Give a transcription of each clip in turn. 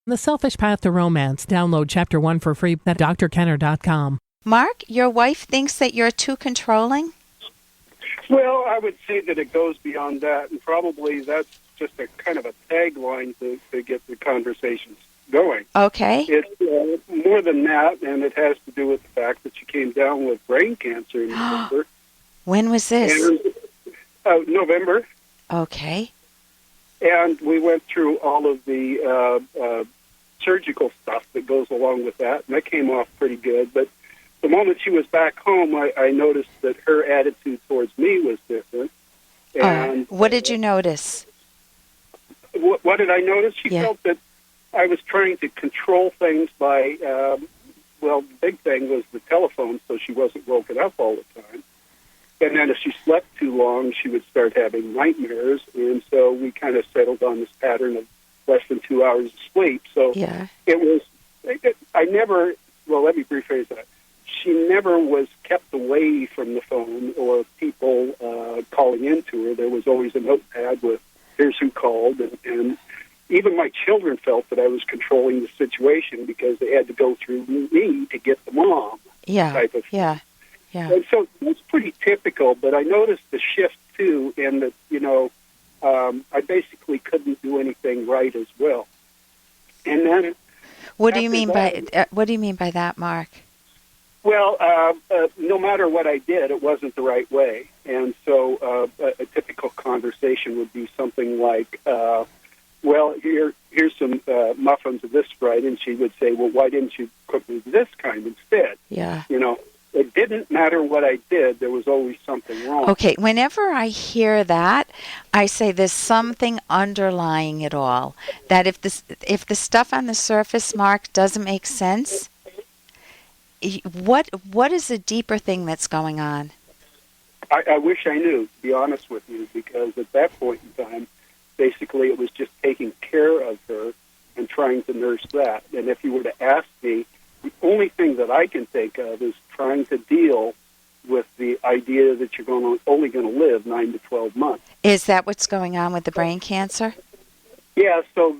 The Selfish Path to Romance. Download Chapter 1 for free at drkenner.com. Mark, your wife thinks that you're too controlling? Well, I would say that it goes beyond that, and probably that's just a kind of a tagline to get the conversations going. Okay. It's more than that, and it has to do with the fact that she came down with brain cancer in November. When was this? And, November. Okay. And we went through all of the surgical stuff that goes along with that, and that came off pretty good. But the moment she was back home, I noticed that her attitude towards me was different. And what did you notice? What did I notice? She felt that I was trying to control things by, the big thing was the telephone, so she wasn't woken up all the time. And then if she slept too long, she would start having nightmares. And so we kind of settled on this pattern of less than 2 hours of sleep. So it was, let me rephrase that. She never was kept away from the phone or people calling into her. There was always a notepad with, here's who called. And even my children felt that I was controlling the situation because they had to go through me to get the mom type of thing. Yeah. And so it's pretty typical, but I noticed the shift, too, in that, I basically couldn't do anything right as well. And then... What do you mean by that, Mark? Well, no matter what I did, it wasn't the right way. And so a typical conversation would be something like, here's some muffins of this variety, and she would say, well, why didn't you cook me this kind instead? Yeah. It didn't matter what I did. There was always something wrong. Okay, whenever I hear that, I say there's something underlying it all. That if the stuff on the surface, Mark, doesn't make sense, what is the deeper thing that's going on? I wish I knew, to be honest with you, because at that point in time, basically it was just taking care of her and trying to nurse that. And if you were to ask me, the only thing that I can think of is trying to deal with the idea that you're only going to live 9 to 12 months. Is that what's going on with the brain cancer? Yeah, so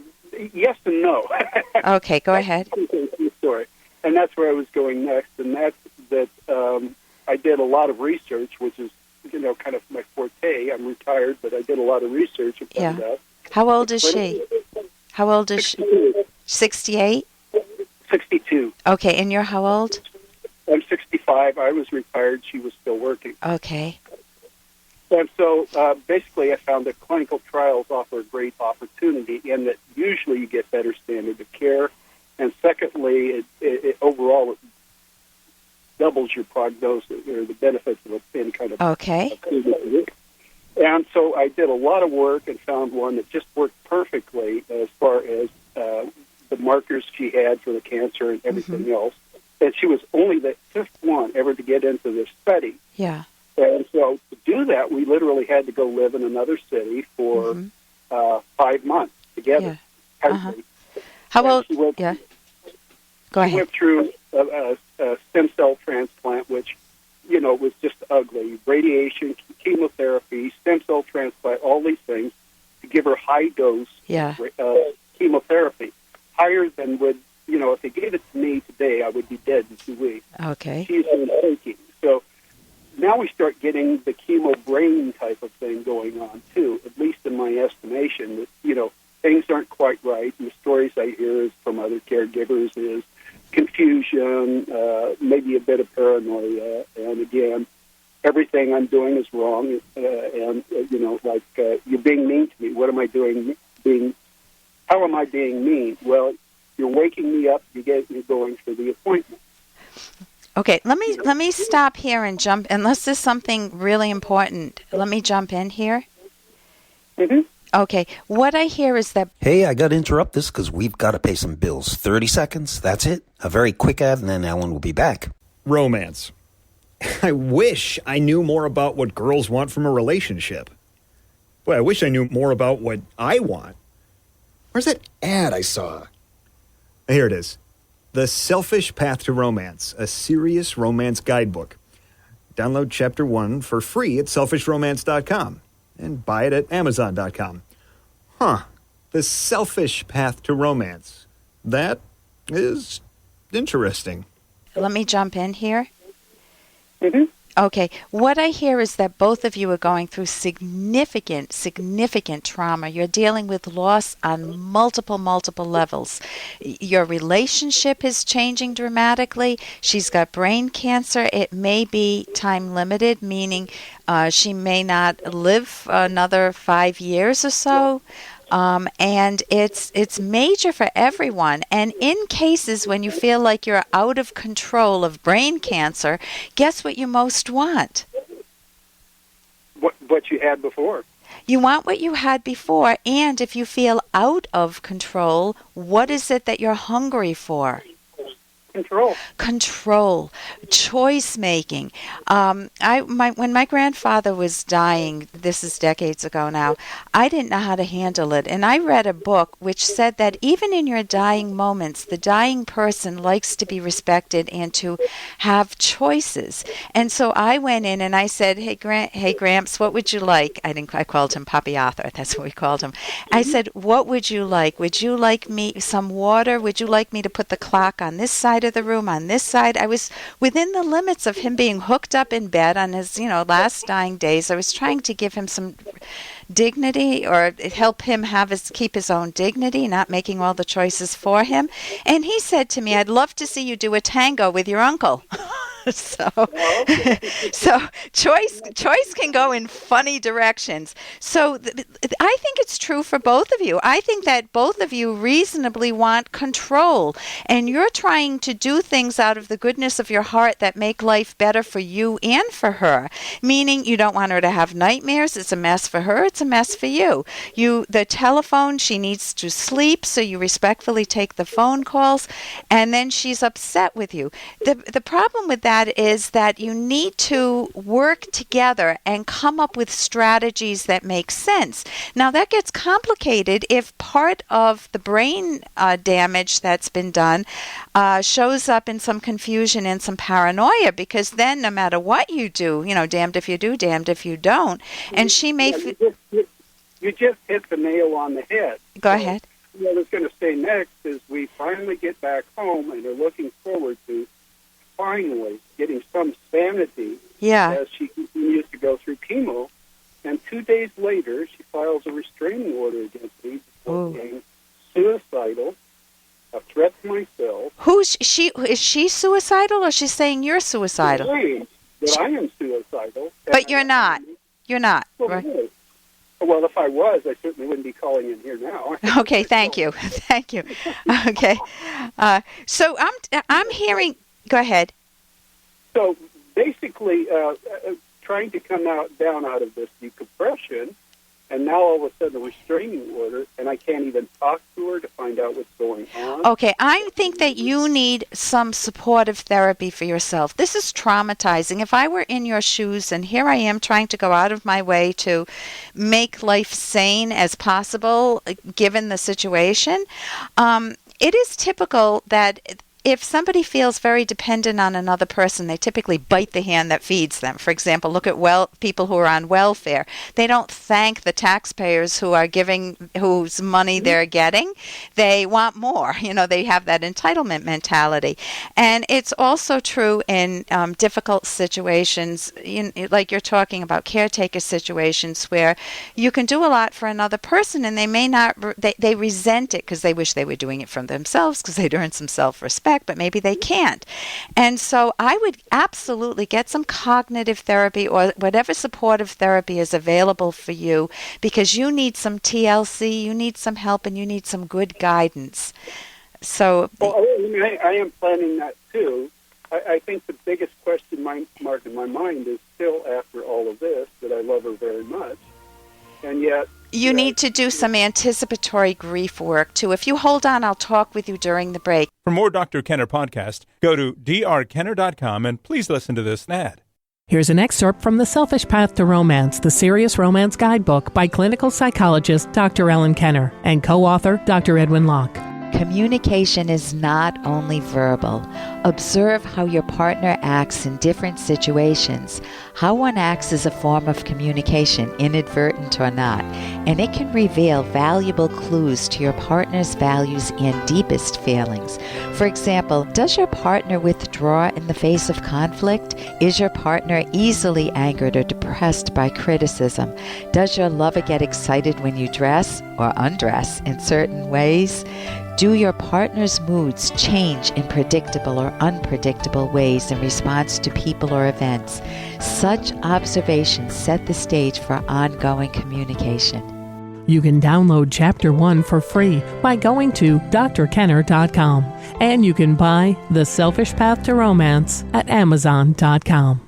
yes and no. Okay, go ahead. Story. And that's where I was going next, and that's that I did a lot of research, which is, kind of my forte. I'm retired, but I did a lot of research and found out. How old is she? 68? 62. Okay, and you're how old? I'm 65. I was retired. She was still working. Okay. And so basically I found that clinical trials offer a great opportunity in that usually you get better standard of care. And secondly, it overall it doubles your prognosis or the benefits of any kind of... Okay. And so I did a lot of work and found one that just worked perfectly as far as the markers she had for the cancer and everything else. And she was only the fifth one ever to get into this study. Yeah. And so to do that, we literally had to go live in another city for 5 months together. Yeah. How old? Go ahead. She went through a stem cell transplant, which, was just ugly. Radiation, chemotherapy, stem cell transplant, all these things to give her high dose chemotherapy. Higher than would, if they gave it to me today, I would be dead in 2 weeks. Okay. She's been taking. So now we start getting the chemo brain type of thing going on, too, at least in my estimation. That, things aren't quite right. And the stories I hear from other caregivers is confusion, maybe a bit of paranoia. And again, everything I'm doing is wrong. You're being mean to me. What am I doing? How am I being mean? Well, you're waking me up. You get me going for the appointment. Okay, let me stop here and jump. Unless there's something really important, let me jump in here. Mm-hmm. Okay, what I hear is that... Hey, I got to interrupt this because we've got to pay some bills. 30 seconds, that's it. A very quick ad, and then Ellen will be back. Romance. I wish I knew more about what girls want from a relationship. Boy, I wish I knew more about what I want. Where's that ad I saw? Here it is. The Selfish Path to Romance, a serious romance guidebook. Download Chapter 1 for free at selfishromance.com and buy it at amazon.com. The Selfish Path to Romance. That is interesting. Let me jump in here. Mm-hmm. Okay, what I hear is that both of you are going through significant trauma. You're dealing with loss on multiple levels. Your relationship is changing dramatically. She's got brain cancer. It may be time limited, meaning she may not live another 5 years or so. And it's major for everyone. And in cases when you feel like you're out of control of brain cancer, guess what you most want? What you had before. You want what you had before, and if you feel out of control, what is it that you're hungry for? Control, choice making. When my grandfather was dying, this is decades ago now, I didn't know how to handle it. And I read a book which said that even in your dying moments, the dying person likes to be respected and to have choices. And so I went in and I said, hey Gramps, what would you like? I called him Papi Arthur. That's what we called him. I said, what would you like? Would you like me some water? Would you like me to put the clock on this side of the room, on this side? I was within the limits of him being hooked up in bed on his, last dying days. I was trying to give him some dignity, or help him keep his own dignity, not making all the choices for him. And he said to me, I'd love to see you do a tango with your uncle. So choice can go in funny directions. So I think it's true for both of you. I think that both of you reasonably want control, and you're trying to do things out of the goodness of your heart that make life better for you and for her. Meaning you don't want her to have nightmares. It's a mess for her. It's a mess for you. The telephone, she needs to sleep, so you respectfully take the phone calls, and then she's upset with you. The problem with that is that you need to work together and come up with strategies that make sense. Now, that gets complicated if part of the brain damage that's been done shows up in some confusion and some paranoia, because then no matter what you do, damned if you do, damned if you don't. And she may... You just hit the nail on the head. Go ahead. What I was going to say next is we finally get back home and are looking forward to finally getting some sanity as she continues to go through chemo. And 2 days later, she files a restraining order against me for being suicidal, a threat to myself. Who's she? Is she suicidal, or is she saying you're suicidal? That I am suicidal. But you're not. You're not. Well, right? No. Well, if I was, I certainly wouldn't be calling in here now. Okay, thank you. Thank you. Okay. So I'm hearing... Go ahead. So basically, trying to come down out of this decompression, and now all of a sudden a restraining order, and I can't even talk to her to find out what's going on. Okay, I think that you need some supportive therapy for yourself. This is traumatizing. If I were in your shoes, and here I am trying to go out of my way to make life sane as possible, given the situation, it is typical that if somebody feels very dependent on another person, they typically bite the hand that feeds them. For example, look at people who are on welfare. They don't thank the taxpayers whose money they're getting. They want more. They have that entitlement mentality. And it's also true in difficult situations, like you're talking about caretaker situations, where you can do a lot for another person, and they may not. They resent it because they wish they were doing it for themselves, because they'd earned some self-respect. But maybe they can't. And so I would absolutely get some cognitive therapy or whatever supportive therapy is available for you, because you need some TLC, you need some help, and you need some good guidance. So, I am planning that too. I think the biggest question mark in my mind is still, after all of this, that I love her very much. And yet... You need to do some anticipatory grief work, too. If you hold on, I'll talk with you during the break. For more Dr. Kenner podcast, go to drkenner.com and please listen to this ad. Here's an excerpt from The Selfish Path to Romance, the Serious Romance Guidebook by clinical psychologist Dr. Ellen Kenner and co-author Dr. Edwin Locke. Communication is not only verbal. Observe how your partner acts in different situations. How one acts is a form of communication, inadvertent or not, and it can reveal valuable clues to your partner's values and deepest feelings. For example, does your partner withdraw in the face of conflict? Is your partner easily angered or depressed by criticism? Does your lover get excited when you dress or undress in certain ways? Do your partner's moods change in predictable or unpredictable ways in response to people or events? Such observations set the stage for ongoing communication. You can download Chapter 1 for free by going to drkenner.com. And you can buy The Selfish Path to Romance at amazon.com.